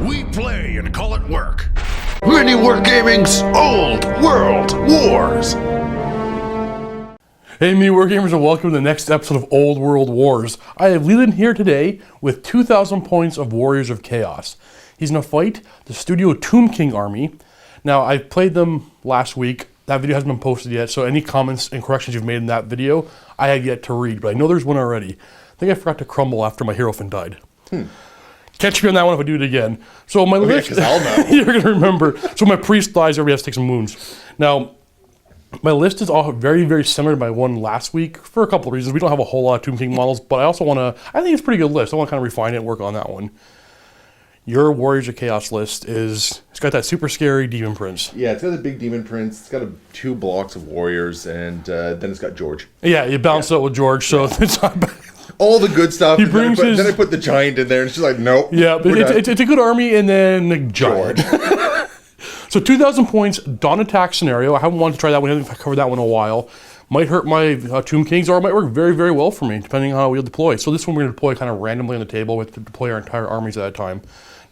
We play and call it work. MiniWarGaming's Old World Wars. Hey MiniWarGamers, and welcome to the next episode of Old World Wars. I have Leland here today with 2,000 points of Warriors of Chaos. He's going to fight the Studio Tomb King army. Now, I played them last week. That video hasn't been posted yet, so any comments and corrections you've made in that video, I have yet to read, but I know there's one already. I think I forgot to crumble after my Hierophant died. Catch me on that one if I do it again. So my list, I'll know. you're going to remember. So my priest dies, everybody has to take some wounds. Now, my list is all very, very similar to my one last week for a couple of reasons. We don't have a whole lot of Tomb King models, but I also want to, I think it's a pretty good list. I want to kind of refine it and work on that one. Your Warriors of Chaos list is, it's got that super scary Demon Prince. Yeah, it's got the big Demon Prince. It's got 2 blocks of Warriors, and then it's got George. Yeah, you balance it out with George, so it's not bad. All the good stuff. He brings then I put the Giant in there, and she's like, nope. Yeah, but it's a good army, and then the Giant. So 2,000 points, Dawn Attack scenario. I haven't wanted to try that one. I haven't covered that one in a while. Might hurt my Tomb Kings, or it might work very, very well for me, depending on how we'll deploy. So this one we're going to deploy kind of randomly on the table. We have to deploy our entire armies at a time.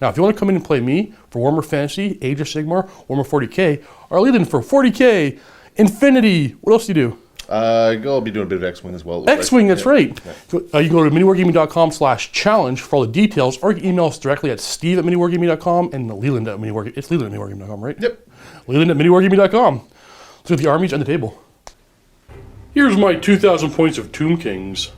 Now, if you want to come in and play me for Warhammer Fantasy, Age of Sigmar, Warhammer 40k, or Leland for 40k, Infinity, what else do you do? I'll be doing a bit of X-Wing as well. X-Wing, that's right. Yeah. You can go to miniwargaming.com/challenge for all the details, or you can email us directly at steve@miniwargaming.com and Leland at miniwargaming. It's Leland at miniwargaming.com, right? Yep. Leland at miniwargaming.com. So the armies on the table. Here's my 2,000 points of Tomb Kings.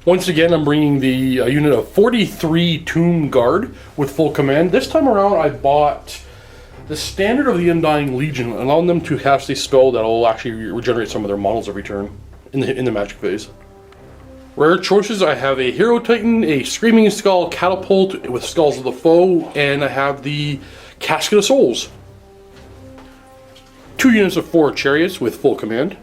Once again, I'm bringing the unit of 43 Tomb Guard with full command. This time around, I bought the Standard of the Undying Legion, allowing them to cast a spell that will actually regenerate some of their models every turn in the magic phase. Rare choices, I have a Hero Titan, a Screaming Skull Catapult with Skulls of the Foe, and I have the Casket of Souls. 2 units of 4 Chariots with full command.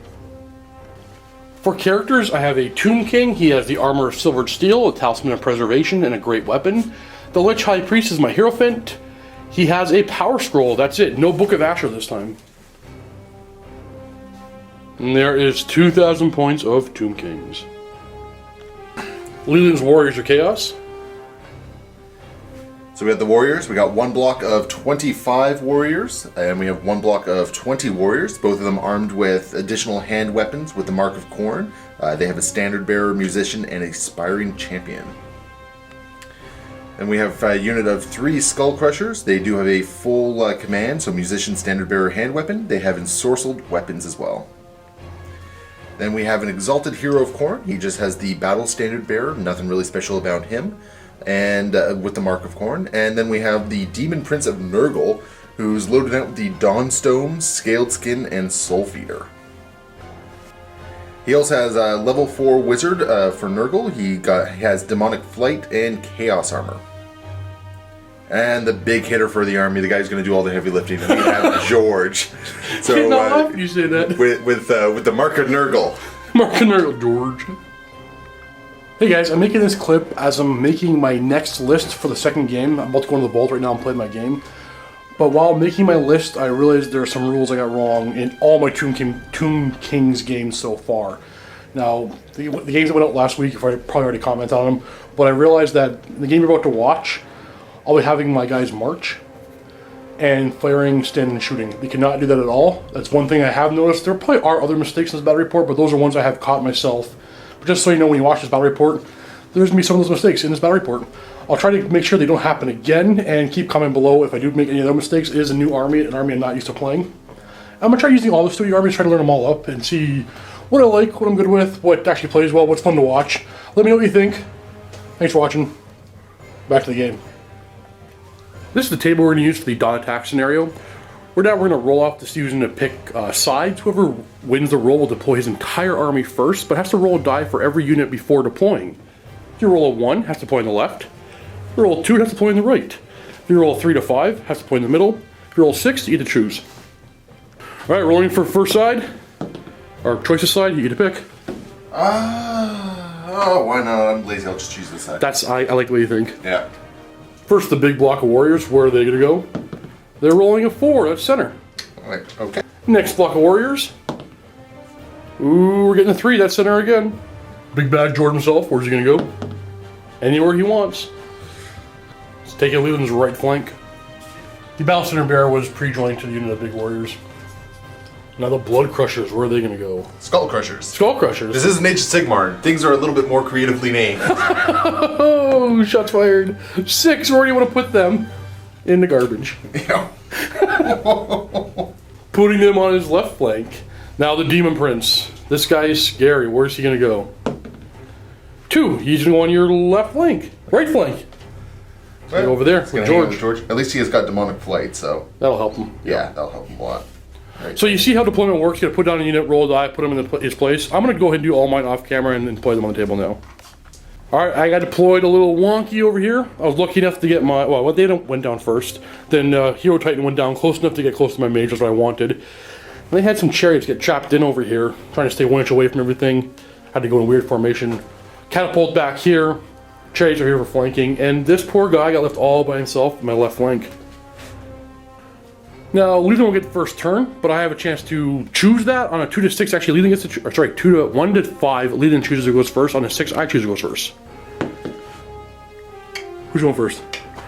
For characters, I have a Tomb King. He has the Armor of Silvered Steel, a Talisman of Preservation, and a Great Weapon. The Lich High Priest is my Hierophant. He has a Power Scroll, that's it. No Book of Asher this time. And there is 2,000 points of Tomb Kings. Leland's Warriors of Chaos. So we have the Warriors. We got 1 block of 25 Warriors, and we have 1 block of 20 Warriors, both of them armed with additional hand weapons with the Mark of Khorne. They have a Standard Bearer, Musician, and Aspiring Champion. And we have a unit of 3 Skull Crushers. They do have a full command, so Musician, Standard Bearer, hand weapon. They have ensorcelled weapons as well. Then we have an Exalted Hero of Khorne. He just has the Battle Standard Bearer, nothing really special about him, and with the Mark of Khorne. And then we have the Demon Prince of Nurgle, who's loaded out with the Dawnstone, Scaled Skin, and Soul Feeder. He also has a level 4 Wizard for Nurgle. He has Demonic Flight and Chaos Armor. And the big hitter for the army, the guy who's going to do all the heavy lifting, we have George. So You say that. with the Mark of Nurgle. Mark of Nurgle, George. Hey guys, I'm making this clip as I'm making my next list for the second game. I'm about to go into the vault right now and play my game. But while making my list, I realized there are some rules I got wrong in all my Tomb Kings games so far. Now, the games that went out last week, I probably already commented on them, but I realized that the game you're about to watch, I'll be having my guys march and firing, standing, and shooting. You cannot do that at all. That's one thing I have noticed. There probably are other mistakes in this battle report, but those are ones I have caught myself. But just so you know, when you watch this battle report, there's going to be some of those mistakes in this battle report. I'll try to make sure they don't happen again, and keep commenting below if I do make any other mistakes. It is a new army, an army I'm not used to playing. I'm going to try using all the studio armies, try to learn them all up, and see what I like, what I'm good with, what actually plays well, what's fun to watch. Let me know what you think. Thanks for watching. Back to the game. This is the table we're going to use for the Dawn Attack scenario. We're going to roll off this using to pick sides. Whoever wins the roll will deploy his entire army first, but has to roll a die for every unit before deploying. If you roll a 1, has to deploy on the left. If you roll a 2, it has to deploy on the right. If you roll a 3 to 5, has to deploy in the middle. If you roll a 6, you get to choose. Alright, rolling for first side. Or choices side, you get to pick. Why not? I'm lazy, I'll just choose this side. I like the way you think. Yeah. First, the big block of warriors. Where are they going to go? They're rolling a 4. That's center. Okay. Next block of warriors. Ooh, we're getting a 3. That's center again. Big bad Jordan himself. Where's he going to go? Anywhere he wants. taking Leland's right flank. The Battle Center Bear was pre-joined to the unit of Big Warriors. Now the Blood Crushers, where are they going to go? Skull Crushers. Skull Crushers. This isn't Age of Sigmar. Things are a little bit more creatively named. Oh, shots fired. 6, where do you want to put them? In the garbage. Yeah. Putting them on his left flank. Now the Demon Prince. This guy is scary. Where's he going to go? 2, he's going to go on your left flank. Right flank. Well, over there he's gonna with hang out George. with At least he has got demonic flight, so That'll help him. yeah, that'll help him a lot. Right. So you see how deployment works. You got to put down a unit, roll a die, put them in his place. I'm going to go ahead and do all mine off camera and then play them on the table now. Alright, I got deployed a little wonky over here. I was lucky enough to get my... Well, they went down first. Then Hero Titan went down close enough to get close to my mage. That's what I wanted. And they had some chariots get trapped in over here, trying to stay 1 inch away from everything. Had to go in weird formation. Catapult back here. Chariots are here for flanking. And this poor guy got left all by himself on my left flank. Now, Leland will get the first turn, but I have a chance to choose that on a 2 to 6. Actually, Leland gets to... Sorry, 1 to 5. Leland chooses who goes first. On a 6, I choose who goes first. Who's going first?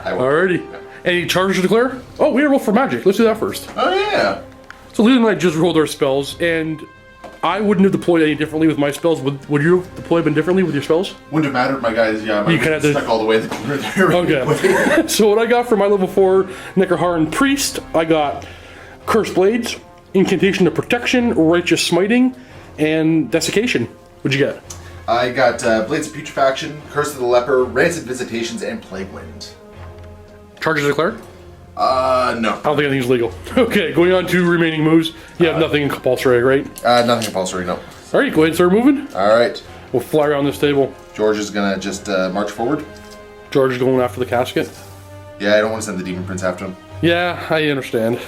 I will. Alrighty. Any charges to declare? Oh, we roll for magic. Let's do that first. Oh yeah. So Leland and I just rolled our spells, and I wouldn't have deployed any differently with my spells. Would you have deployed been differently with your spells? Wouldn't have mattered, my guys. Yeah, my You kinda did- stuck all the way in the corner there. Okay. So what I got for my level 4 Necroharan Priest, I got Cursed Blades, Incantation of Protection, Righteous Smiting, and Desiccation. What'd you get? I got Blades of Putrefaction, Curse of the Leper, Rancid Visitations, and Plague Wind. Charges declared? No. I don't think anything's legal. Okay, going on to remaining moves. You have nothing in compulsory, right? Nothing compulsory, no. Alright, go ahead and start moving. Alright. We'll fly around this table. George is gonna just march forward. George is going after the casket. Yeah, I don't want to send the Demon Prince after him. Yeah, I understand.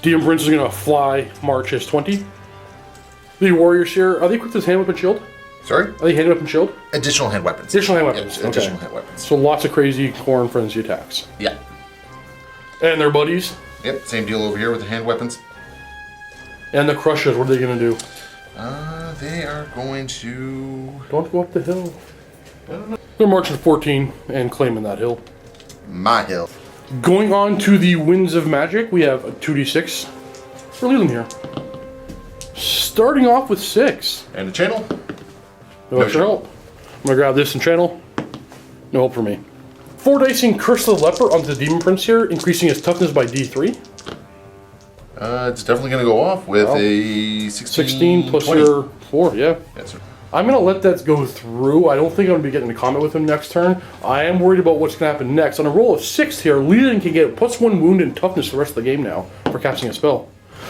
Demon Prince is going to fly March his 20. The warriors here, are they equipped with hand weapon shield? Sorry? Are they hand weapon shield? Additional hand weapons. Additional hand weapons. Yeah, additional hand weapons. So lots of crazy Corn Frenzy attacks. Yeah. And their buddies. Yep, same deal over here with the hand weapons. And the Crushers, what are they going to do? They are going to... Don't go up the hill. They're marching 14 and claiming that hill. My hill. Going on to the Winds of Magic, we have a 2d6 for Leland here. Starting off with 6. And the channel. No extra help. I'm going to grab this and channel. No help for me. 4 dicing Curse of the Leper onto the Demon Prince here, increasing his toughness by D3. It's definitely going to go off with a 16 plus 20. your 4, yeah. Yes, sir. I'm going to let that go through. I don't think I'm going to be getting into combat with him next turn. I am worried about what's going to happen next. On a roll of 6 here, Leland can get +1 wound and toughness the rest of the game now for casting a spell.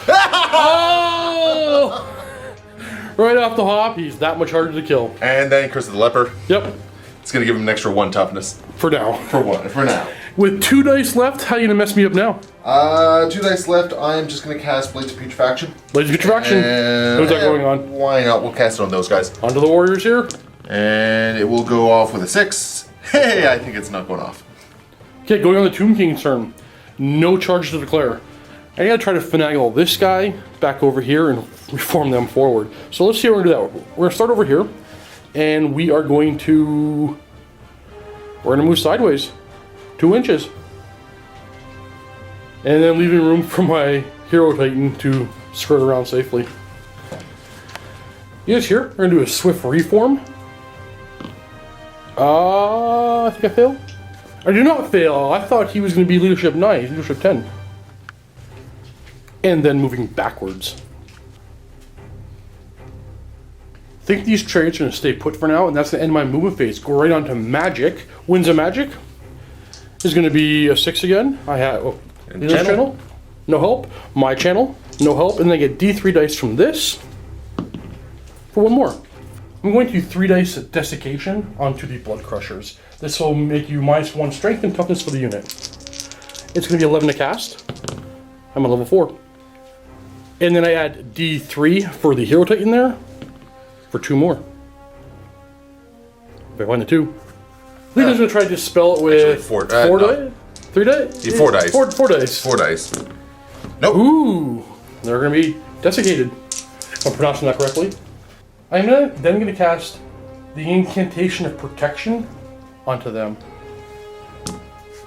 Oh! Right off the hop, he's that much harder to kill. And then Curse of the Leper. Yep, It's going to give him an extra 1 toughness. for now. For now. With 2 dice left, how are you going to mess me up now? 2 dice left. I'm just going to cast Blades of Putrefaction. Blades of Putrefaction. And Who's that going on? Why not? We'll cast it on those guys. Onto the warriors here. And it will go off with a 6. Hey, I think it's not going off. Okay, going on the Tomb King's turn. No charges to declare. I gotta try to finagle this guy back over here and reform them forward. So let's see how we're gonna do that. We're gonna start over here, and we are going to... We're gonna move sideways. 2 inches. And then leaving room for my Hero Titan to skirt around safely. You guys here? We're gonna do a swift reform. I think I failed. I did not fail. I thought he was going to be leadership 9, he's leadership 10. And then moving backwards. I think these traits are going to stay put for now, and that's going to end my movement phase. Go right on to Magic. Winds of Magic is going to be a 6 again. I have channel, no help. My channel, no help. And then I get D3 dice from this for 1 more. I'm going to do 3 dice desiccation onto the Blood Crushers. This will make you -1 strength and toughness for the unit. It's going to be 11 to cast. I'm at level 4. And then I add D3 for the Hero Titan there for 2 more. If I find the 2. Leland's going to try to dispel it with Actually, 4 no. dice? 3 dice? Yeah, 4 dice. 4 dice. 4 dice. Nope. Ooh, they're going to be desiccated. If I'm pronouncing that correctly. I'm then going to cast the Incantation of Protection onto them.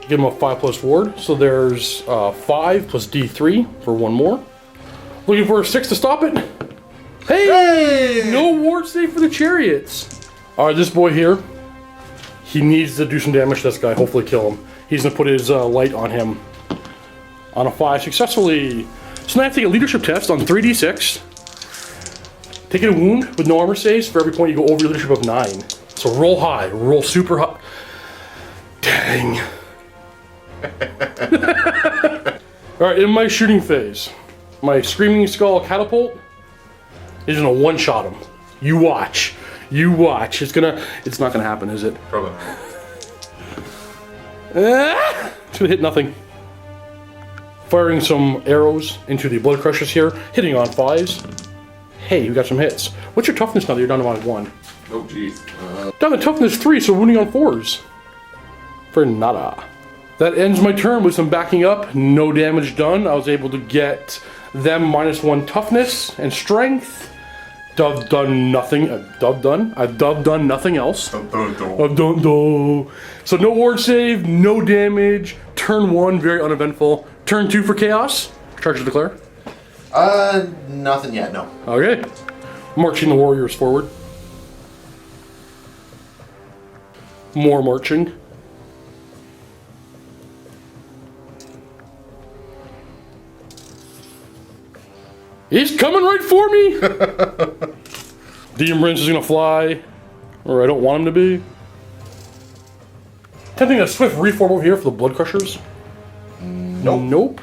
give him a 5+ ward. So there's 5 plus D3 for 1 more. Looking for a 6 to stop it. Hey! No ward save for the chariots. Alright, this boy here, he needs to do some damage to this guy, hopefully kill him. He's going to put his light on him. On a 5 successfully. So now I have to take a leadership test on 3d6. Taking a wound with no armor saves. For every point you go over your leadership of 9. So roll high, roll super high. Dang. Alright, in my shooting phase, my Screaming Skull Catapult is gonna one-shot him. You watch. You watch. It's not gonna happen, is it? Probably. It's gonna hit nothing. Firing some arrows into the Blood Crushers here, hitting on 5s. Hey, we got some hits. What's your toughness now that you're down to -1? Oh, jeez. Down to toughness 3, so wounding on 4s. For nada. That ends my turn with some backing up. No damage done. I was able to get them -1 toughness and strength. I've done nothing. I've done nothing else. So no ward save, no damage. Turn 1, very uneventful. Turn 2 for chaos. Charge to declare. Nothing yet, no. Okay. Marching the warriors forward. More marching. He's coming right for me! Demon Prince is gonna fly. Or I don't want him to be. Attempting a swift reform over here for the Blood Crushers. Nope. Nope.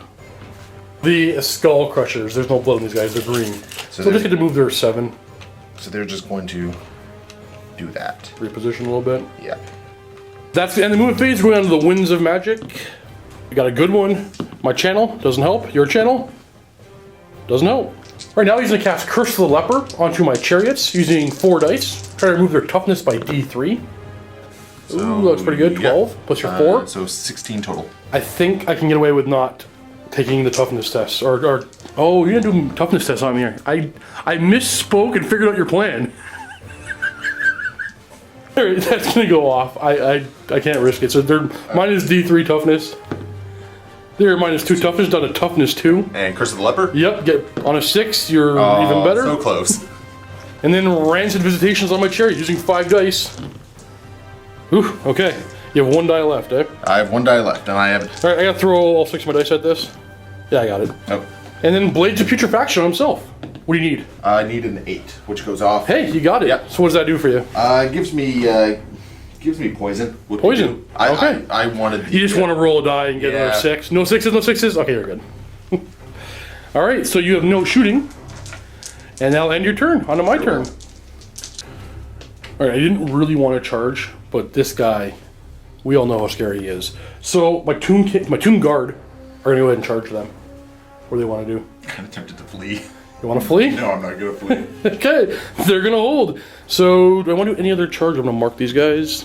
The Skull Crushers. There's no blood on these guys. They're green. So they just get to move their 7. So they're just going to do that. Reposition a little bit. Yeah. That's the end of the movement phase. We're going on to the Winds of Magic. We got a good one. My channel doesn't help. Your channel doesn't help. Right now he's going to cast Curse of the Leper onto my chariots using 4 dice. Try to remove their toughness by D3. So, ooh, that's pretty good. 12 plus your 4. So 16 total. I think I can get away with not taking the toughness test. Or oh, you're going to do toughness tests on me here. I misspoke and figured out your plan. Alright, that's going to go off. I can't risk it. So they're minus D3 toughness. They're -2 toughness, down to toughness 2. And Curse of the Leper? Yep, get on a 6, you're even better. So close. And then Rancid Visitations on my chariot using 5 dice. Ooh, okay. You have 1 die left, eh? I have 1 die left, and I have... Alright, I gotta throw all 6 of my dice at this. Yeah, I got it. Oh. And then Blades of Putrefaction on himself. What do you need? I need an 8, which goes off. Hey, you got it. Yep. So what does that do for you? Gives me poison. Poison. Okay. I wanted. You just want to roll a die and get another 6. No 6s, no 6s. Okay, you're good. All right, so you have no shooting, and that'll end your turn. On to my turn. All right, I didn't really want to charge, but this guy, we all know how scary he is. So my Tomb Guard are gonna go ahead and charge them. What do they want to do? Kind of tempted to flee. You want to flee? No, I'm not gonna flee. Okay, they're gonna hold. So do I want to do any other charge? I'm gonna mark these guys.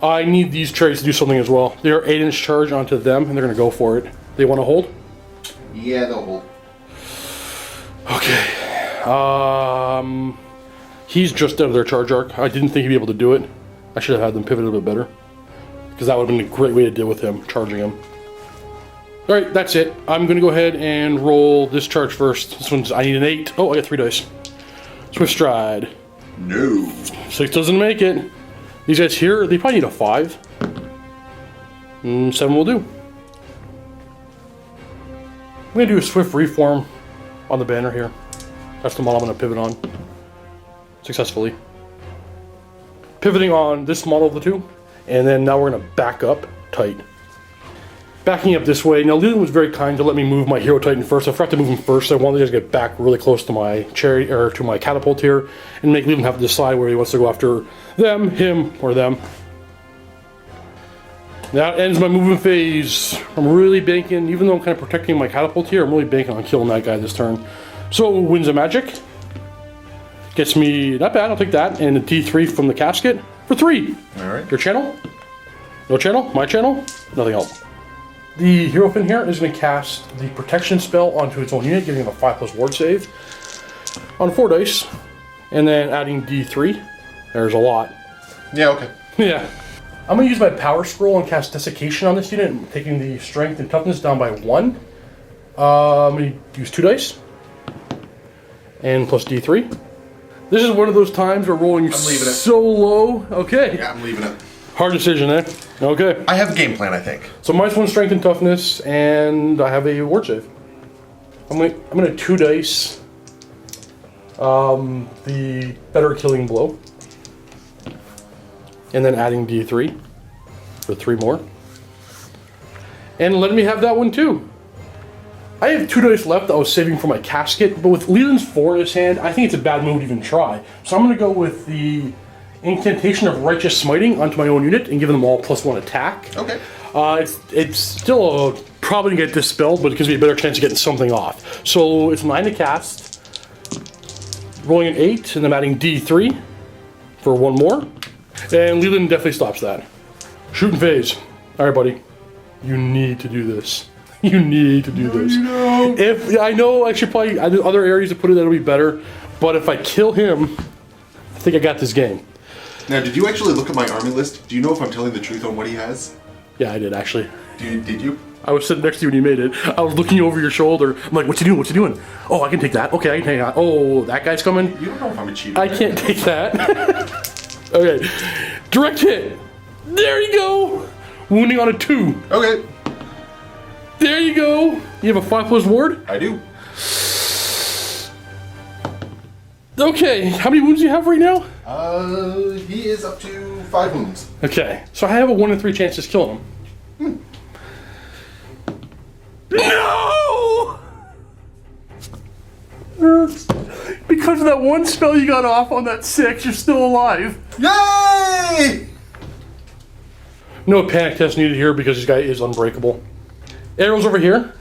I need these chariots to do something as well. They're 8-inch charge onto them, and they're gonna go for it. They want to hold? Yeah, they'll hold. Okay. He's just out of their charge arc. I didn't think he'd be able to do it. I should have had them pivot a little bit better, because that would have been a great way to deal with him, charging him. All right, that's it. I'm gonna go ahead and roll this charge first. This one's, I need an 8. Oh, I got 3 dice. Swift Stride. No. 6 doesn't make it. These guys here, they probably need a 5. 7 will do. I'm gonna do a Swift Reform on the banner here. That's the model I'm gonna pivot on. Successfully. Pivoting on this model of the 2. And then now we're gonna back up tight. Backing up this way. Now Leland was very kind to let me move my Hero Titan first. I forgot to move him first. I wanted to get back really close to my chariot, or to my catapult here, and make Leland have to decide where he wants to go after them, him, or them. That ends my movement phase. I'm really banking, even though I'm kind of protecting my catapult here, I'm really banking on killing that guy this turn. So Winds of Magic gets me, not bad, I'll take that, and a D3 from the casket for 3. All right. Your channel? No channel? My channel? Nothing else. The Hierophant here is going to cast the protection spell onto its own unit, giving him a 5+ ward save on 4 dice, and then adding D3. There's a lot. Yeah, okay. Yeah. I'm going to use my power scroll and cast Desiccation on this unit, taking the strength and toughness down by 1. I'm going to use 2 dice. And plus D3. This is one of those times where rolling so low. Okay. Yeah, I'm leaving it. Hard decision, eh? Okay. I have a game plan, I think. So -1 strength and toughness, and I have a ward save. I'm gonna 2 dice the better killing blow. And then adding D3 for 3 more. And let me have that one too. I have 2 dice left that I was saving for my casket, but with Leland's 4 in his hand, I think it's a bad move to even try. So I'm going to go with the Incantation of Righteous Smiting onto my own unit and give them all +1 attack. Okay. It's still probably going to get dispelled, but it gives me a better chance of getting something off. So it's 9 to cast, rolling an 8, and I'm adding D3 for 1 more. And Leland definitely stops that. Shoot and phase. Alright, buddy. You need to do this. You need to do this. No. If I know I should probably other areas to put it that'll be better, but if I kill him, I think I got this game. Now, did you actually look at my army list? Do you know if I'm telling the truth on what he has? Yeah, I did actually. Did you? I was sitting next to you when you made it. I was looking over your shoulder. I'm like, what's he doing? What's he doing? Oh, I can take that. Okay, I can take that. Oh, that guy's coming. You don't know if I'm a cheater. I can't take that. Okay. Direct hit. There you go. Wounding on a 2. Okay. There you go. You have a 5+ ward? I do. Okay. How many wounds do you have right now? He is up to 5 wounds. Okay. So I have a 1 in 3 chance to kill him. No! Because of that one spell you got off on that 6, you're still alive. Yay! No panic test needed here because this guy is unbreakable. Arrows over here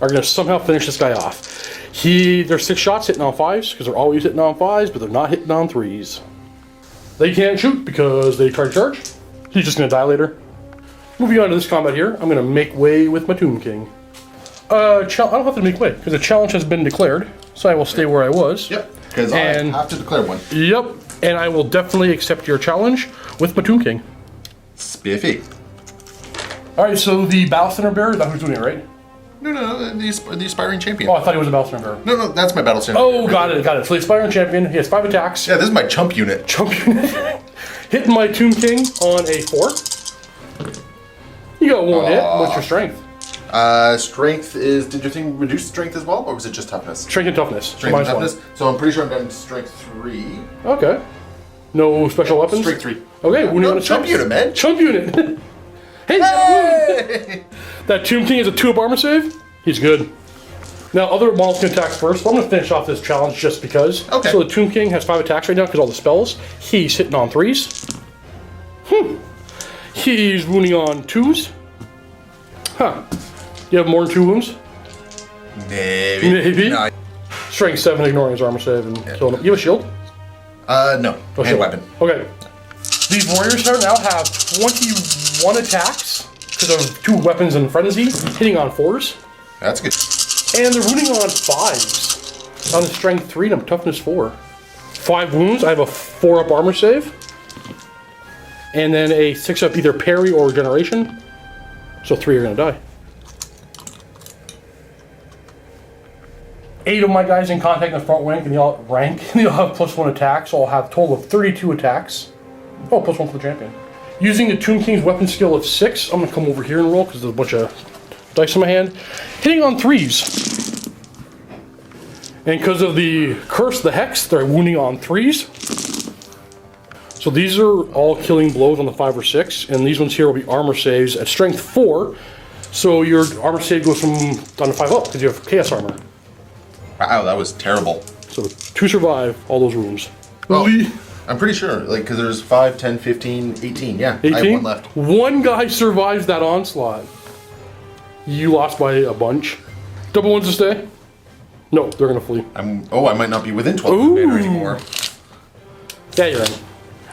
are going to somehow finish this guy off. There's 6 shots hitting on 5s because they're always hitting on 5s, but they're not hitting on 3s. They can't shoot because they try to charge. He's just going to die later. Moving on to this combat here, I'm going to make way with my Tomb King. I don't have to make way because the challenge has been declared, so I will stay where I was. Yep, because I have to declare one. Yep, and I will definitely accept your challenge with my Tomb King. Spiffy. Alright, so the Battle Center Bearer, that's who's doing it, right? No, the Aspiring Champion. Oh, I thought he was a Battle Center Bearer. No, that's my Battle Center. Oh, got it. So the Aspiring Champion, he has 5 attacks. Yeah, this is my chump unit. Hitting my Tomb King on a 4. You got 1 hit. What's your strength? Strength is, did your thing reduce strength as well, or was it just toughness? Strength and toughness. Strength and toughness. So I'm pretty sure I'm down to strength 3. Okay. No special weapons? Strength 3. Okay, wounding on a chump unit, man. Chump unit. Hey! That Tomb King is a 2-up armor save. He's good. Now, other models can attack first, so I'm going to finish off this challenge just because. Okay. So the Tomb King has 5 attacks right now because all the spells. He's hitting on 3s. He's wounding on 2s. Huh. You have more than 2 wounds? Maybe. No. Strength 7, ignoring his armor save and killing him. You have a shield? No. Oh, Hand weapon. Okay. These warriors here now have 21 attacks because of 2 weapons in frenzy, hitting on 4s. That's good. And they're wounding on 5s. On the strength 3 and I'm toughness 4. 5 wounds. I have a 4-up armor save. And then a 6-up either parry or regeneration. So 3 are going to die. 8 of my guys in contact in the front rank, and they all have +1 attack, so I'll have a total of 32 attacks. Oh, +1 for the champion. Using the Tomb King's weapon skill of 6, I'm going to come over here and roll because there's a bunch of dice in my hand. Hitting on 3s. And because of the curse, the hex, they're wounding on 3s. So these are all killing blows on the 5 or 6, and these ones here will be armor saves at strength 4. So your armor save goes from down to 5 up because you have chaos armor. Wow, that was terrible. So 2 survive all those wounds. Well, I'm pretty sure, because there's 5, 10, 15, 18. Yeah, 18? I have 1 left. 1 guy survives that onslaught. You lost by a bunch. Double ones to stay? No, they're going to flee. I might not be within 12 banner anymore. Yeah, you're in.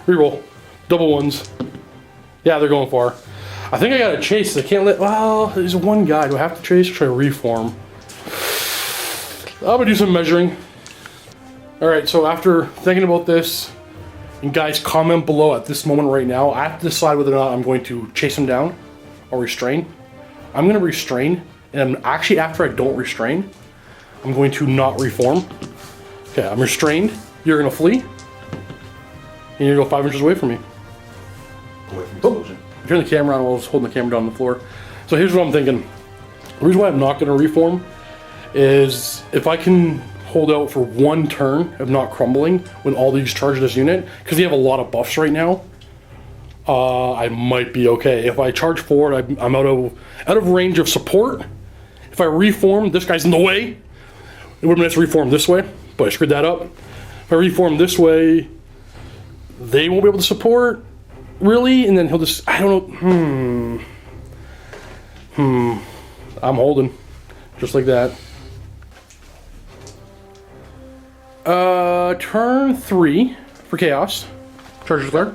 Reroll. Double ones. Yeah, they're going far. I think I got to chase. I can't let... Well, there's 1 guy. Do I have to chase or try to reform? I'm going to do some measuring. Alright, so after thinking about this, And guys, comment below at this moment right now. I have to decide whether or not I'm going to chase him down or restrain. I'm going to restrain, and actually after I don't restrain, I'm going to not reform. Okay, I'm restrained. You're going to flee. And you're going to go 5 inches away from me. Away from explosion. Turn the camera on while I was holding the camera down on the floor. So here's what I'm thinking. The reason why I'm not going to reform is if I can hold out for 1 turn of not crumbling when all these charge this unit, because they have a lot of buffs right now, I might be okay. If I charge forward, I'm out of range of support. If I reform, this guy's in the way. It would have been nice to reform this way, but I screwed that up. If I reform this way, they won't be able to support, really, and then he'll just, I don't know, I'm holding, just like that. Turn 3 for Chaos. Charges there.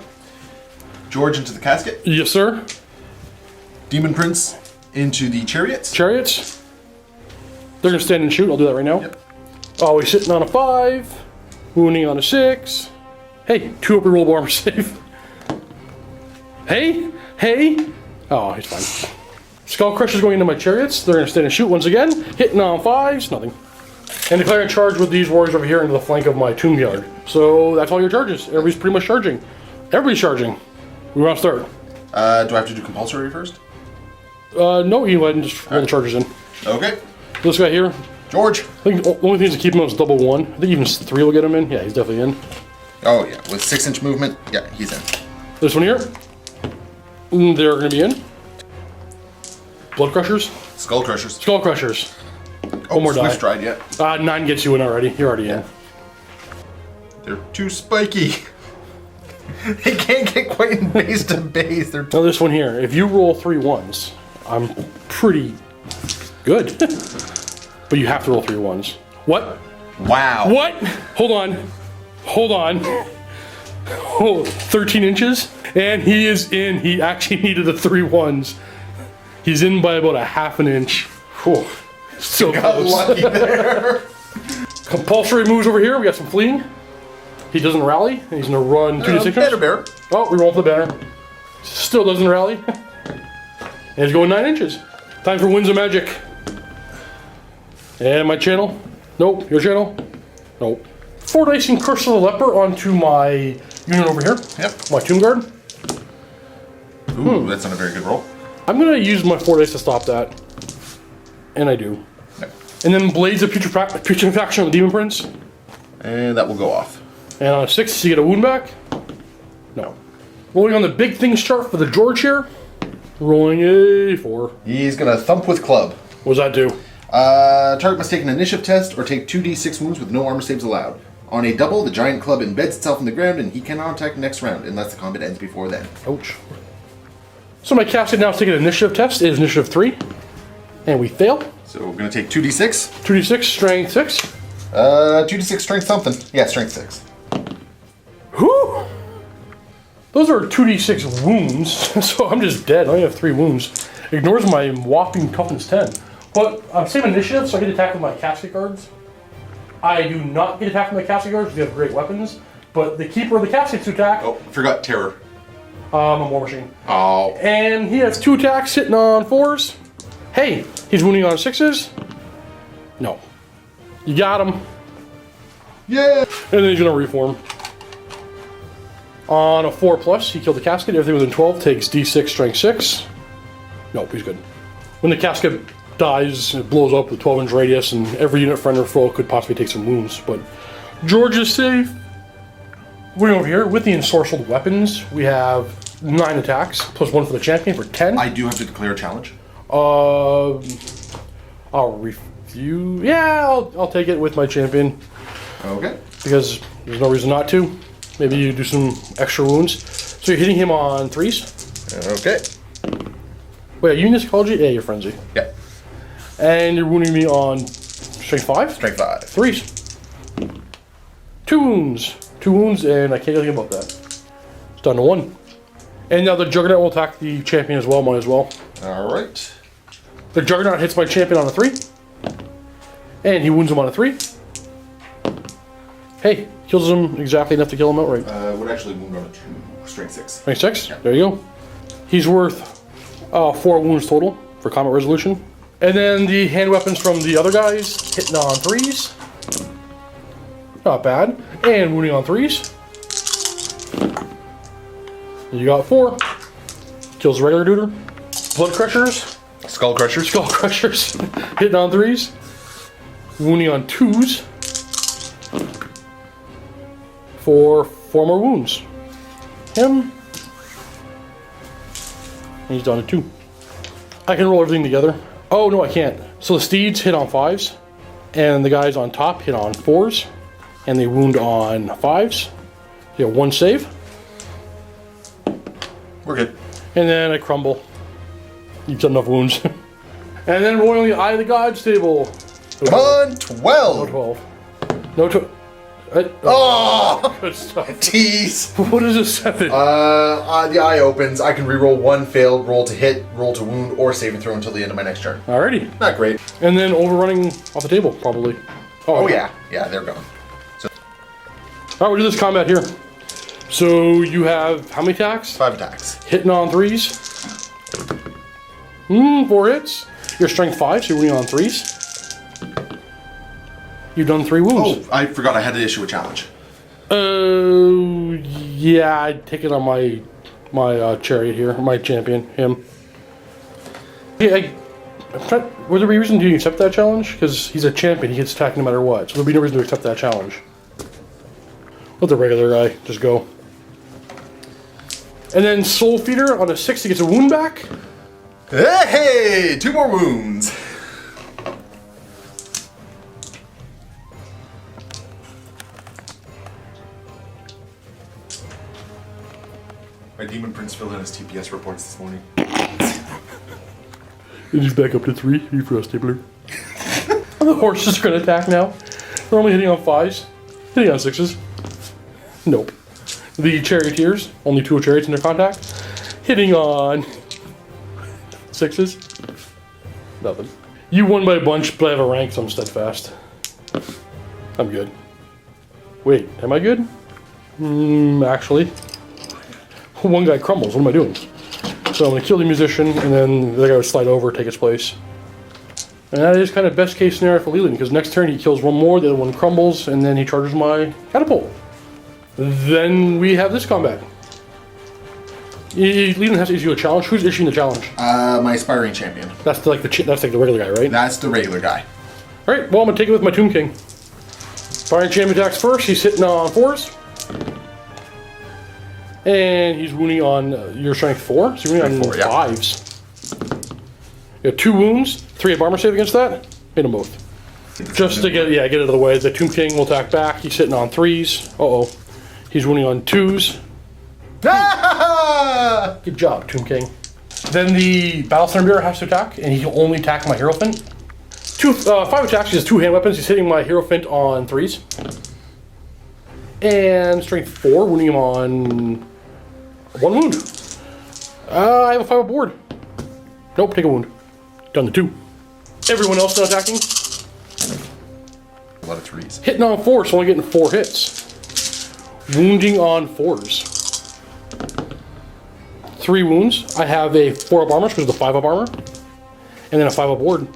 George into the casket. Yes, sir. Demon Prince into the chariots. Chariots. They're gonna stand and shoot. I'll do that right now. Yep. Oh, he's sitting on a 5. Wounding on a 6. Hey, 2 upper roll armor save. Hey. Oh, he's fine. Skull Crusher's going into my chariots. They're gonna stand and shoot once again. Hitting on 5s, nothing. And declare a charge with these warriors over here into the flank of my tomb yard. So that's all your charges. Everybody's pretty much charging. Everybody's charging. We want to start. Do I have to do compulsory first? No, you go ahead and just roll the charges in. Okay. This guy here, George. I think the only thing is to keep him is double 1. I think even 3 will get him in. Yeah, he's definitely in. Oh yeah, with 6-inch movement, yeah, he's in. This one here, they're going to be in. Blood Crushers. Skull Crushers. Skull Crushers. Oh, One more Swift die. Stride, yeah. 9 gets you in already. You're already in. They're too spiky. They can't get quite in base to base. They're Now this one here, if you roll 3 1s, I'm pretty good. But you have to roll 3 1s. What? wow. What? Hold on. Oh, 13 inches? And he is in. He actually needed the 3 1s. He's in by about a half an inch. Whew. So Got close. lucky there. Compulsory moves over here. We got some fleeing. He doesn't rally, and he's gonna run 2d6. Banner bear. Oh, we roll for the banner. Still doesn't rally. And he's going 9 inches. Time for Winds of Magic. And my channel. Nope. Your channel. Nope. 4 dice and Curse of the Leper onto my unit over here. Yep. My Tomb Guard. Ooh, that's not a very good roll. I'm gonna use my 4 dice to stop that. And I do. Okay. And then Blades of Putrefaction on the Demon Prince. And that will go off. And on a 6, you get a wound back. No. Rolling on the big things chart for the George here. Rolling a 4. He's gonna thump with club. What does that do? Target must take an initiative test or take 2d6 wounds with no armor saves allowed. On a double, the giant club embeds itself in the ground and he cannot attack next round unless the combat ends before then. Ouch. So my casket now is taking an initiative test. It is initiative 3. And we fail. So we're gonna take 2d6. 2d6, strength 6. 2d6 strength something. Yeah, strength 6. Whew! Those are 2d6 wounds, so I'm just dead. I only have 3 wounds. Ignores my whopping toughness 10. But same initiative, so I get attacked with my casket guards. I do not get attacked with my casket guards because they have great weapons. But the keeper of the caskets to attack. Oh, forgot terror. I'm a war machine. Oh. And he has 2 attacks hitting on 4s. Hey, he's wounding on 6s. No. You got him. Yeah. And then he's gonna reform. On a 4+, he killed the casket. Everything within 12 takes d6 strength 6. Nope, he's good. When the casket dies, it blows up with 12-inch radius, and every unit friend or foe could possibly take some wounds. But George is safe. We're over here with the ensorcelled weapons. We have 9 attacks plus 1 for the champion for 10. I do have to declare a challenge. I'll refuse. Yeah, I'll take it with my champion Okay. because there's no reason not to. Maybe you do some extra wounds. So you're hitting him on 3s. Okay. Wait, are you in this psychology? Yeah, you're frenzy. Yeah. And you're wounding me on strength 5? Strength 5. 3s. 2 wounds. 2 wounds, and I can't do anything about that. It's down to 1. And now the Juggernaut will attack the champion as well, might as well. Alright. The Juggernaut hits my champion on a 3. And he wounds him on a 3. Hey, Kills him exactly enough to kill him outright. Would actually wound on a 2, strength 6. Strength 6? Yeah. There you go. He's worth 4 wounds total for combat resolution. And then the hand weapons from the other guys, hitting on 3s. Not bad. And wounding on 3s. You got 4. Kills the regular duder. Blood crushers. Skull Crushers. Skull crushers. Hitting on 3s. Wounding on 2s. For 4 more wounds. Him. He's down to 2. I can roll everything together. Oh, no, I can't. So the steeds hit on 5s, and the guys on top hit on 4s, and they wound on 5s. You have 1 save. We're good. And then I crumble. You've done enough wounds. And then rolling the Eye of the Gods table. Come on, 12. No 12. No 12. Oh! Good stuff. Tease. What is a 7? The eye opens. I can reroll 1 failed roll to hit, roll to wound, or save and throw until the end of my next turn. Alrighty. Not great. And then overrunning off the table, probably. Oh yeah. Yeah, they're gone. So, Alright, we'll do this combat here. So you have how many attacks? 5 attacks. Hitting on 3s. 4 hits. Your strength 5, so you're winning on 3s. You've done 3 wounds. Oh, I forgot I had to issue a challenge. Yeah, I'd take it on my chariot here, my champion, him. Yeah, would there be a reason to accept that challenge? Because he's a champion, he gets attacked no matter what. So there'd be no reason to accept that challenge. Let the regular guy just go. And then Soul Feeder on a 6, he gets a wound back. Hey, 2 more wounds. My Demon Prince filled in his TPS reports this morning. And he's back up to 3. He frost Stabler. The horses are going to attack now. They're only hitting on 5s. Hitting on 6s. Nope. The charioteers, only 2 chariots in their contact. Hitting on 6s. Nothing. You won by a bunch, but I have a rank, so I'm steadfast. I'm good. Wait, am I good? Actually. 1 guy crumbles. What am I doing? So I'm going to kill the musician, and then the guy would slide over, take his place. And that is kind of best case scenario for Leland, because next turn he kills 1 more, the other one crumbles, and then he charges my catapult. Then we have this combat. Leland has to issue a challenge. Who's issuing the challenge? My Aspiring Champion. That's like the regular guy, right? That's the regular guy. Alright, well I'm going to take it with my Tomb King. Aspiring Champion attacks first. He's hitting on 4s. And he's wounding on your strength 4, so you're wounding on 5s. You have 2 wounds, 3 of armor save against that. Hit them both. Just to get it out of the way. The Tomb King will attack back. He's hitting on 3s. Uh-oh. He's wounding on 2s. Good job, Tomb King. Then the Battle Thunder has to attack, and he'll only attack my Hierophant. 5 attacks, he has 2 hand weapons. He's hitting my Hierophant on 3s. And strength 4, wounding him on 1 wound. I have a 5 aboard. Nope, take a wound. Down to 2. Everyone else not attacking. A lot of 3s. Hitting on 4, so only getting 4 hits. Wounding on 4s. 3 wounds. I have a 4 up armor, because of the 5 up armor. And then a 5 aboard.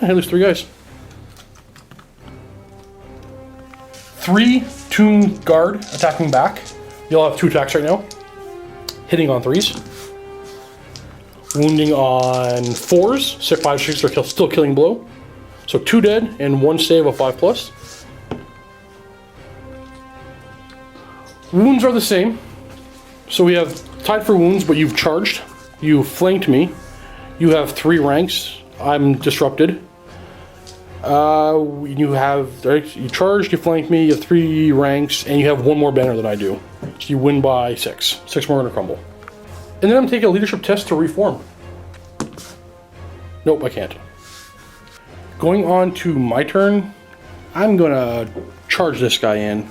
I had these 3 guys. 3 Tomb Guard attacking back. You'll have 2 attacks right now. Hitting on 3s. Wounding on 4s. 5, 6 are still killing blow. So 2 dead and 1 save of 5+. Wounds are the same. So we have tied for wounds, but you've charged. You flanked me. You have 3 ranks. I'm disrupted. You charged, you flanked me, you have 3 ranks, and you have 1 more banner than I do. So you win by 6. 6 more are gonna crumble. And then I'm taking a leadership test to reform. Nope, I can't. Going on to my turn, I'm gonna charge this guy in.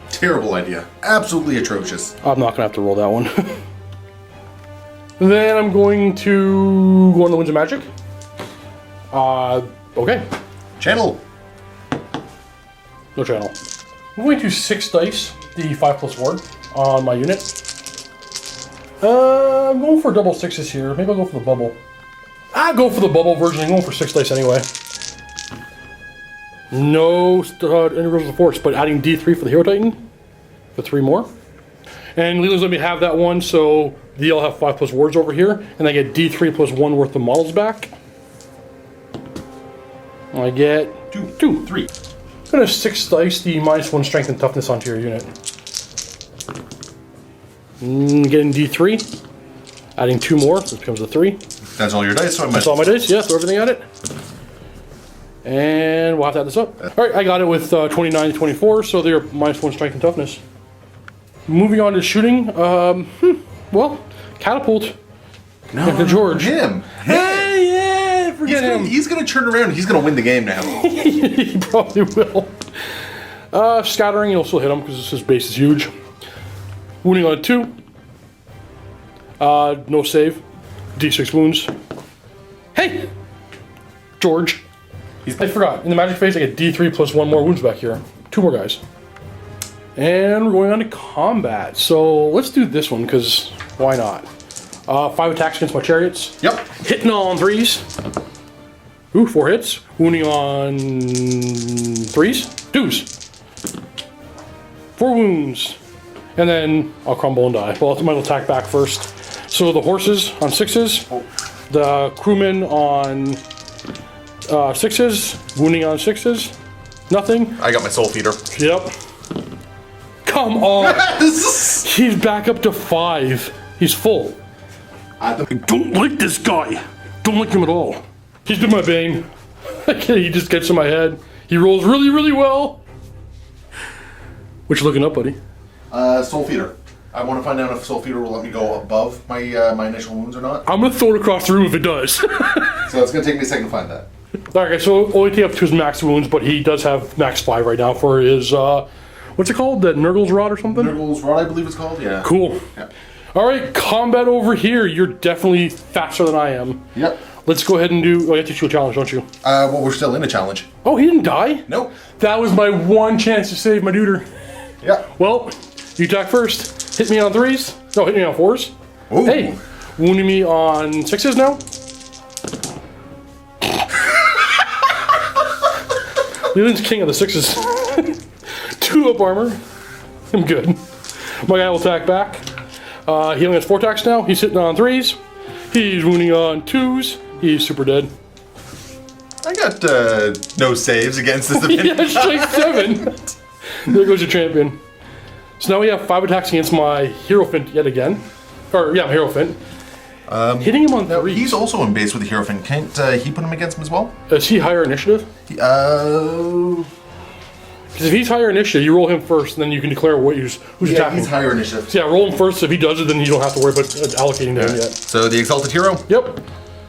Terrible idea. Absolutely atrocious. I'm not gonna have to roll that one. Then I'm going to go on the Winds of Magic. Okay. Channel. No channel. I'm going to 6 dice, the 5+ ward on my unit. I'm going for double 6s here. Maybe I'll go for the bubble. I'll go for the bubble version. I'm going for 6 dice anyway. No Universal Force, but adding D3 for the Hero Titan for 3 more. And Leland's let me have that one, so they'll have 5+ wards over here, and I get D3 + 1 worth of models back. I get 2, 3. I'm gonna 6 dice the -1 strength and toughness onto your unit. Getting D3, adding 2 more, so it becomes a 3. That's all your dice, so I might. That's all my dice, yeah, throw everything at it. And we'll have to add this up. Alright, I got it with 29 to 24, so they're -1 strength and toughness. Moving on to shooting, well, catapult. No, George. Him. Hey, yeah, forget him. He's gonna turn around. He's gonna win the game now. He probably will. Scattering, you'll still hit him because his base is huge. Wounding on 2. No save. D6 wounds. Hey, George. I forgot. In the magic phase, I get D3 + 1 more wounds back here. 2 more guys. And we're going on to combat. So let's do this one, because why not? 5 attacks against my chariots. Yep. Hitting on 3s. Ooh, 4 hits. Wounding on 3s. 2s. 4 wounds. And then I'll crumble and die. Well, I might attack back first. So the horses on 6s. The crewmen on 6s. Wounding on 6s. Nothing. I got my soul feeder. Yep. Come on! He's back up to 5. He's full. I don't like this guy. Don't like him at all. He's been my bane. He just gets in my head. He rolls really, really well. What you looking up, buddy? Soul feeder. I want to find out if soul feeder will let me go above my my initial wounds or not. I'm gonna throw it across the room if it does. So it's gonna take me a second to find that. Alright, so only take up to his max wounds, but he does have max 5 right now for his what's it called? The Nurgle's Rod or something? Nurgle's Rod, I believe it's called. Yeah. Cool. Yeah. Alright, combat over here. You're definitely faster than I am. Yep. Let's go ahead and do... Oh, you have to do a challenge, don't you? Well, we're still in a challenge. Oh, he didn't die? Nope. That was my one chance to save my duder. Yeah. Well, you attack first. Hit me on 3s. No, hit me on 4s. Ooh. Hey, wounding me on 6s now. Leland's king of the 6s. 2 up armor. I'm good. My guy will attack back. He only has 4 attacks now. He's hitting on 3s. He's wounding on 2s. He's super dead. I got no saves against this. Yeah, strength 7. There goes your champion. So now we have 5 attacks against my Hierophant yet again. Or, yeah, Hierophant. Hitting him on 3. He's also in base with the Hierophant. Can't he put him against him as well? Is he higher initiative? Because if he's higher initiative, you roll him first, and then you can declare who's attacking. He's higher initiative. So yeah, roll him first. If he does it, then you don't have to worry about allocating to him yet. So the Exalted Hero? Yep.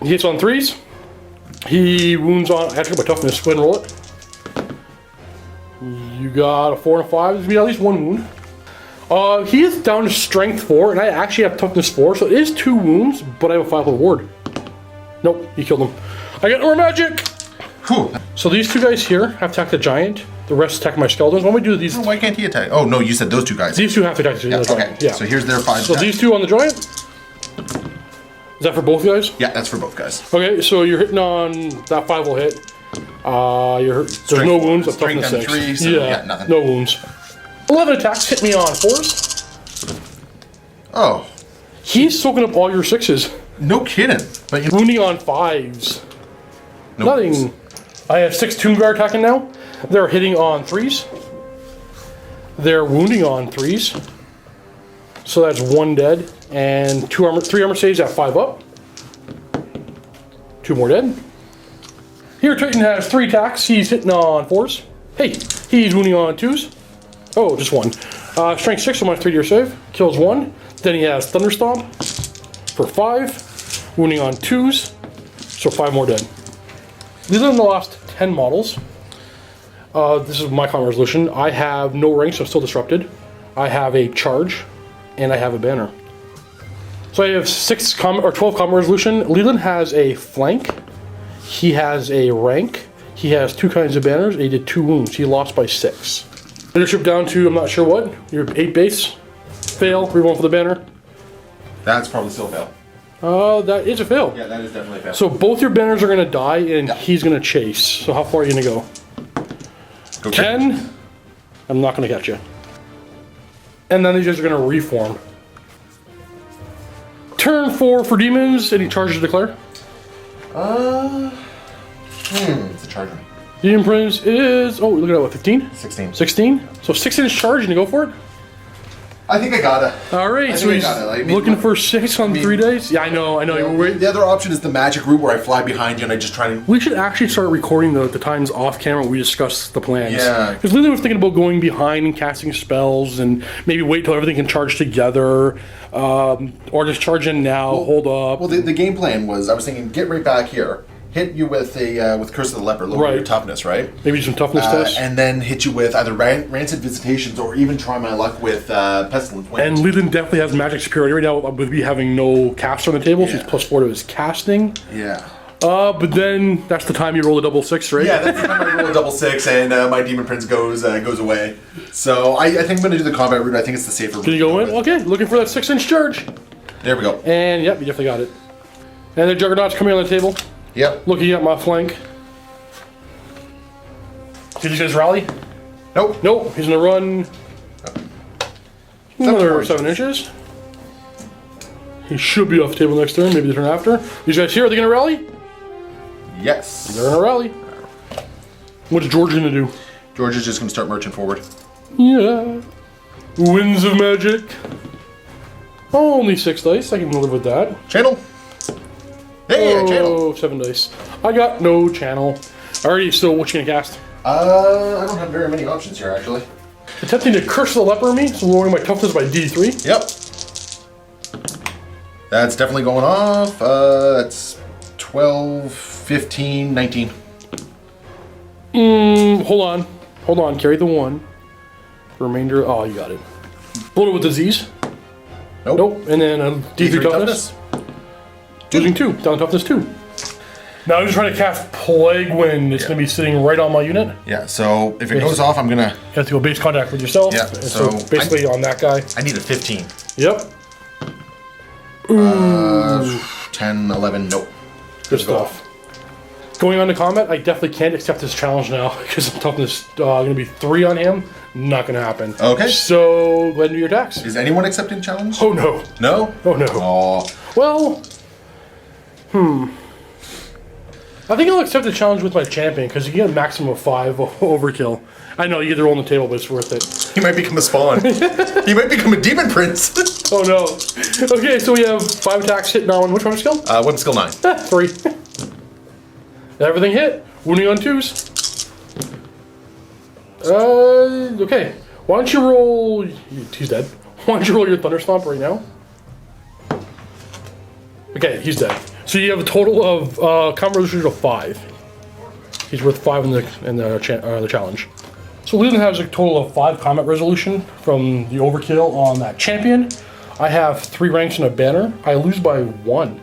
He hits on 3s. He wounds on... I have to get my toughness. Go ahead and roll it. You got a 4 and a 5. There's going to be at least 1 wound. He is down to strength 4, and I actually have toughness 4, so it is 2 wounds, but I have a 5 ward. Nope, he killed him. I got more magic! Whew. So these 2 guys here have to attack the giant. The rest attack my skeletons. Why don't we do these? Why can't he attack? Oh, no, you said those 2 guys. These 2 have to attack the giant. Okay, Yeah. so here's their 5 So attacks. these 2 on the giant? Is that for both guys? Yeah, that's for both guys. Okay, so you're hitting on... That 5 will hit. There's no wounds. That's Strength toughness down to 6. 3, so yeah, nothing. No wounds. 11 attacks hit me on 4s. Oh. He's soaking up all your 6s. No kidding. But you Wounding on 5s. no Nothing. wounds. I have 6 Tomb Guard attacking now. They're hitting on 3s. They're wounding on 3s. So that's 1 dead. And 3 armor saves at 5 up. 2 more dead. Here Titan has 3 attacks. He's hitting on 4s. Hey, he's wounding on 2s. Oh, just 1. Strength 6, so minus 3 to your save. Kills 1. Then he has Thunderstomp for 5. Wounding on 2s. So 5 more dead. These are the last 10 models. This is my common resolution. I have no rank, so I'm still disrupted. I have a charge, and I have a banner. So I have 12 common resolution. Leland has a flank. He has a rank. He has 2 kinds of banners. And he did 2 wounds. He lost by 6. Leadership down to, I'm not sure what. Your 8 base. Fail. Reroll for the banner. That's probably still a fail. That is a fail. Yeah, that is definitely a fail. So both your banners are going to die, and he's going to chase. So how far are you going to go? Go 10. I'm not going to catch you. And then these guys are going to reform. Turn 4 for demons. Any charges to declare? It's a charger. Demon Prince is, look at that, what, 15? 16. 16? So 6-inch charge, and you go for it? I think I got it. Alright, so he's looking for 6 on 3 days? Yeah, I know. The other option is the magic route where I fly behind you and I just try to... We should actually start recording the times off camera when we discuss the plans. Yeah. Because Leland was thinking about going behind and casting spells and maybe wait till everything can charge together. Or just charge in now, hold up. Well, the game plan was, I was thinking, get right back here. Hit you with with Curse of the Leper, lower your toughness, right? Maybe some toughness tests. And then hit you with either Rancid Visitations or even try my luck with Pestilent Wind. And Leland definitely has magic superiority right now with me having no cast on the table, so he's +4 to his casting. Yeah. But then that's the time you roll a double 6, right? Yeah, that's the time I roll a double 6 and my Demon Prince goes away. So I think I'm going to do the combat route. I think it's the safer route. Can you go in? Okay, looking for that 6-inch charge. There we go. And yep, you definitely got it. And the Juggernaut's coming on the table. Yep. Looking at my flank. Did you guys rally? Nope. Nope. He's gonna run another 7 inches. He should be off the table next turn, maybe the turn after. These guys here, are they gonna rally? Yes. They're gonna rally. What's George gonna do? George is just gonna start marching forward. Yeah. Winds of magic. Only 6 dice. I can live with that. Channel. Hey, channel. 7 dice. I got no channel. Alrighty, so what you gonna cast? I don't have very many options here, actually. Attempting to curse the leper on me, so lowering my toughness by D3. Yep. That's definitely going off. That's 12, 15, 19. Hold on, carry the 1. Remainder, oh, you got it. Bloated with disease. Nope. And then a D3 toughness. Losing 2, down toughness 2. Now I'm just trying to cast Plague Wind. It's going to be sitting right on my unit. Yeah, so if it goes off, I'm going to... You have to go base contact with yourself. Yeah, so basically on that guy. I need a 15. Yep. 10, 11, nope. Good stuff. Going on to combat, I definitely can't accept this challenge now because toughness going to be 3 on him. Not going to happen. Okay. So go ahead and do your attacks. Is anyone accepting challenge? Oh no. No? Oh no. Oh. Well, I think I'll accept the challenge with my champion because you get a maximum of 5 overkill. I know you get to roll on the table, but it's worth it. He might become a spawn. He might become a demon prince. Oh no. Okay, so we have 5 attacks hitting on which one skill? Weapon skill 9. 3. Everything hit. Wounding on 2s. Okay. Why don't you roll... He's dead. Why don't you roll your Thunder Stomp right now? Okay, he's dead. So you have a total of combat resolution of 5. He's worth 5 in the challenge. So Leland has a total of 5 combat resolution from the overkill on that champion. I have 3 ranks in a banner. I lose by 1.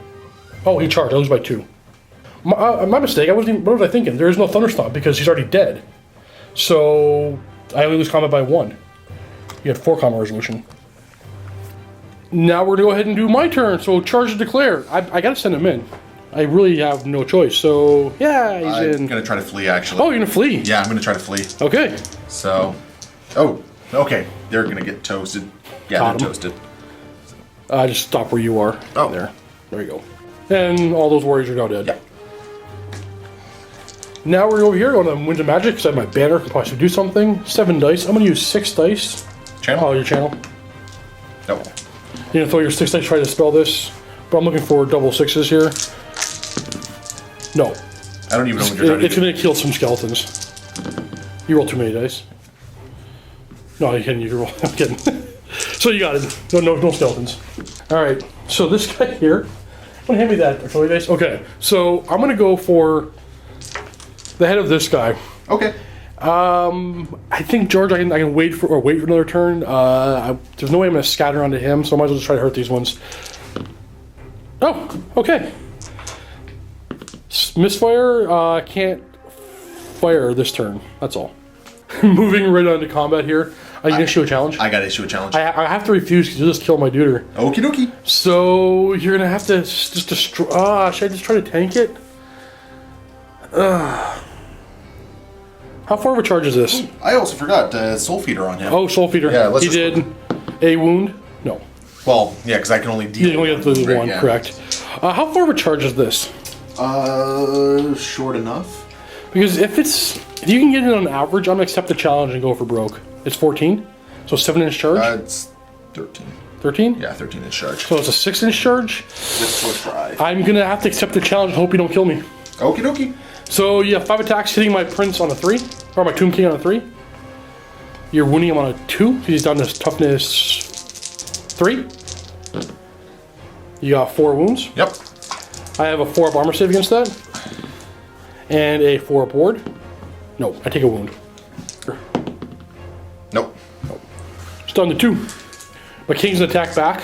Oh, he charged. I lose by 2. My mistake. What was I thinking? There is no Thunder Stomp because he's already dead. So I only lose combat by 1. You had 4 combat resolution. Now we're gonna go ahead and do my turn. So charge to declare. I gotta send him in. I really have no choice. So yeah, he's in. I'm gonna try to flee actually. Oh, you're gonna flee? Yeah, I'm gonna try to flee. Okay. So, okay. They're gonna get toasted. Yeah, Got they're him. toasted. Just stop where you are. Oh. There you go. And all those warriors are now dead. Yeah. Now we're over here on the Winds of Magic because I have my banner. Can possibly do something. 7 dice. I'm gonna use 6 dice. Channel? Oh, your channel. Nope. You're gonna throw your 6 dice, try to dispel this. But I'm looking for double 6s here. No. I don't even know what you're trying to It's do. gonna kill some skeletons. You roll too many dice. No, I'm kidding. You can roll. I'm kidding. So you got it. No skeletons. All right. So this guy here. Want to hand me that artillery dice? Okay. So I'm gonna go for the head of this guy. Okay. I think George, I can wait for another turn. There's no way I'm gonna scatter onto him, so I might as well just try to hurt these ones. Oh, okay. Misfire. Can't fire this turn. That's all. Moving right on to combat here. I can issue a challenge. I gotta issue a challenge. I have to refuse because you'll just kill my duder. Okie dokie. So you're gonna have to just destroy. Should I just try to tank it? How far of a charge is this? I also forgot Soul Feeder on him. Oh, Soul Feeder. Yeah, let's he just did a wound. No, Well, yeah, because I can only deal. you only get the one. Yeah. Correct. How far of a charge is this? Short enough. Because if you can get it on average, I'm gonna accept the challenge and go for broke. It's 14, so 7-inch charge. It's 13. 13? Yeah, 13-inch charge. So it's a 6-inch charge. With push drive. I'm gonna have to accept the challenge and hope you don't kill me. Okie dokie. So you have 5 attacks hitting my prince on a 3, or my Tomb King on a 3. You're wounding him on a 2. He's down to toughness 3. You got 4 wounds. Yep. I have a 4-up armor save against that. And a 4-up ward. No, I take a wound. Nope. It's down to 2. My king's an attack back.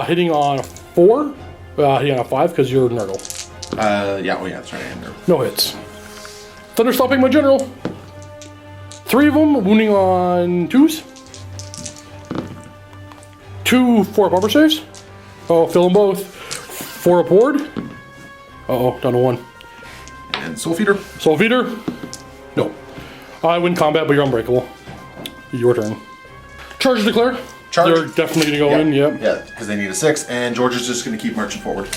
Hitting on a 4. Hitting on a 5 because you're Nurgle. Yeah, oh yeah, that's right. I am there. No hits. Thunderstomping my general. 3 of them, wounding on 2s. 2 4-up armor saves. Oh, fill them both. 4-up ward. Uh-oh, down to 1. And Soul Feeder. Soul Feeder. No. I win combat, but you're unbreakable. Your turn. Charge declare. Charge. They're definitely going to go in, yep. Yeah, because they need a 6, and George is just going to keep marching forward.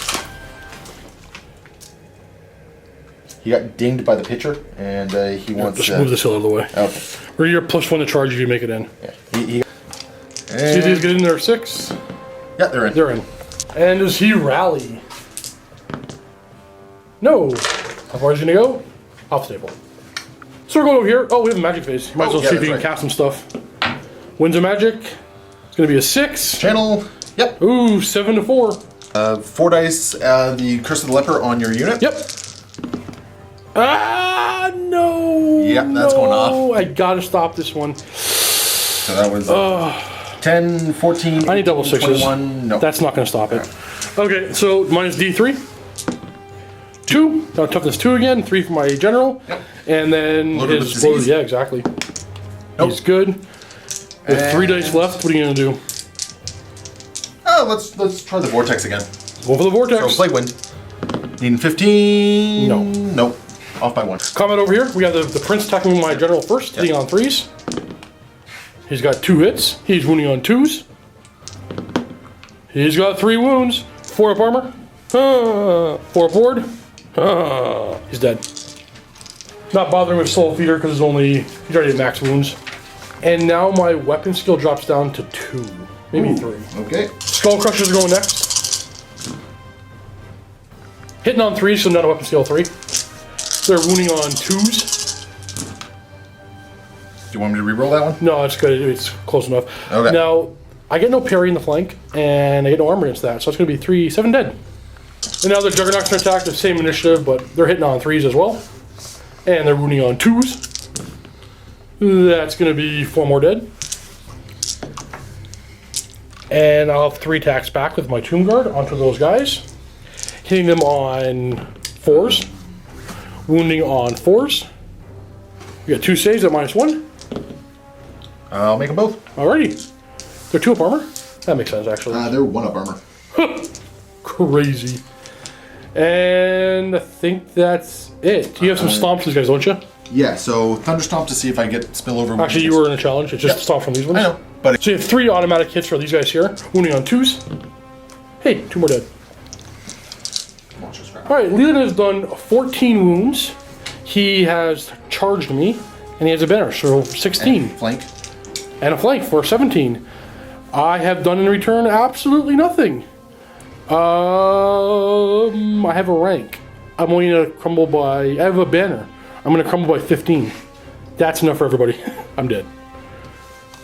He got dinged by the pitcher, and he wants Just move this hill out of the way. Okay. Or you're +1 to charge if you make it in. Yeah. See these get in there 6? Yeah, they're in. They're in. And does he rally? No. How far is he gonna go? Off the table. So we're going over here. Oh, we have a magic phase. You might as well yeah, see if you that's can right. cast some stuff. Winds of magic. It's gonna be a 6. Channel. Yep. Ooh, 7 to 4. 4 dice, the Curse of the Leper on your unit. Yep. Ah, no. Yep, that's going off. I gotta stop this one. So that was 10, 14, I need double 6s. 21. No. That's not gonna stop it. Okay, so minus D3. 2. Down toughness 2 again. 3 for my general. Yep. And then Loaded with his disease. yeah, exactly. Nope. He's good. With 3 dice left, what are you gonna do? Oh, let's try the Vortex again. Go for the vortex. So Plague Wind. Needing 15. No. Nope. Off by 1. Combat over here. We got the prince attacking my general first, hitting on 3s. He's got 2 hits. He's wounding on 2s. He's got 3 wounds. 4-up armor. 4-up ward. He's dead. Not bothering with Soul Feeder because he's already at max wounds. And now my weapon skill drops down to 2. Maybe 3. Okay. Skull Crushers are going next. Hitting on 3s, so not a weapon skill 3. They're wounding on 2s. Do you want me to reroll that one? No, it's good. It's close enough. Okay. Now, I get no parry in the flank, and I get no armor against that, so it's going to be 7 dead. And now the Juggernaut's going to attack, the same initiative, but they're hitting on 3s as well. And they're wounding on 2s. That's going to be 4 more dead. And I'll have 3 attacks back with my Tomb Guard onto those guys. Hitting them on 4s. Wounding on 4s. We got 2 saves at -1. I'll make them both. Alrighty. They're 2-up armor? That makes sense, actually. They're 1-up armor. Crazy. And I think that's it. You have some stomps these guys, don't you? Yeah, so Thunderstomp to see if I get spillover. Actually, you were in a challenge. It's just stomp from these ones. I know, but So you have 3 automatic hits for these guys here. Wounding on 2s. Hey, 2 more dead. Alright, Leland has done 14 wounds. He has charged me. And he has a banner, so 16. Flank. And a flank for 17. I have done in return absolutely nothing. I have a rank. I'm only gonna crumble by. I have a banner. I'm gonna crumble by 15. That's enough for everybody. I'm dead.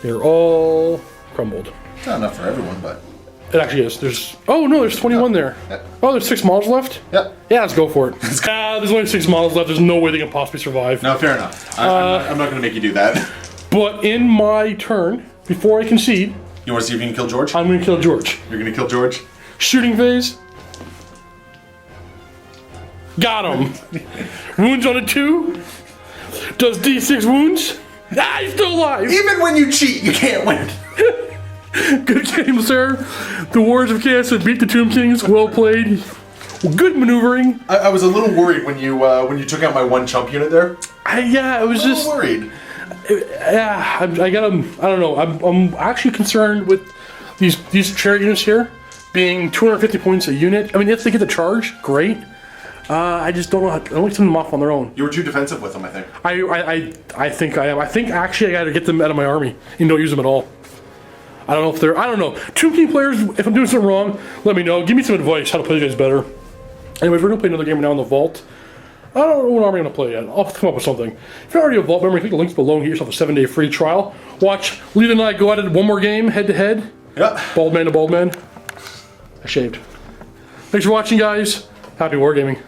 They're all crumbled. Not enough for everyone, but. It actually is. There's. Oh no, there's 21 there. Yep. Oh, there's 6 models left. Yep. Yeah, let's go for it. There's only 6 models left. There's no way they can possibly survive. No, fair enough. I'm not going to make you do that. But in my turn, before I concede, You want to see if you can kill George? I'm gonna kill George. You're going to kill George? Shooting phase. Got him. Wounds on a 2. Does D6 wounds. Ah, he's still alive! Even when you cheat, you can't win. Good game, sir. The Warriors of Chaos have beat the Tomb Kings. Well played. Good maneuvering. I was a little worried when you took out my one chump unit there. Yeah, it was A just. little worried. Yeah, I got him. I don't know. I'm actually concerned with these chariot units here being 250 points a unit. I mean, if they get the charge, great. I just don't know. I don't like to send them off on their own. You were too defensive with them, I think. I think I am. I think actually I got to get them out of my army and don't use them at all. I don't know if they're. I don't know. Tomb King players, if I'm doing something wrong, let me know. Give me some advice how to play you guys better. Anyways, we're gonna play another game now in the vault. I don't know what army I'm gonna play yet. I'll come up with something. If you're already a vault member, click the links below and get yourself a 7-day free trial. Watch Leland and I go at it one more game, head to head. Yep. Bald man to bald man. I shaved. Thanks for watching, guys. Happy wargaming.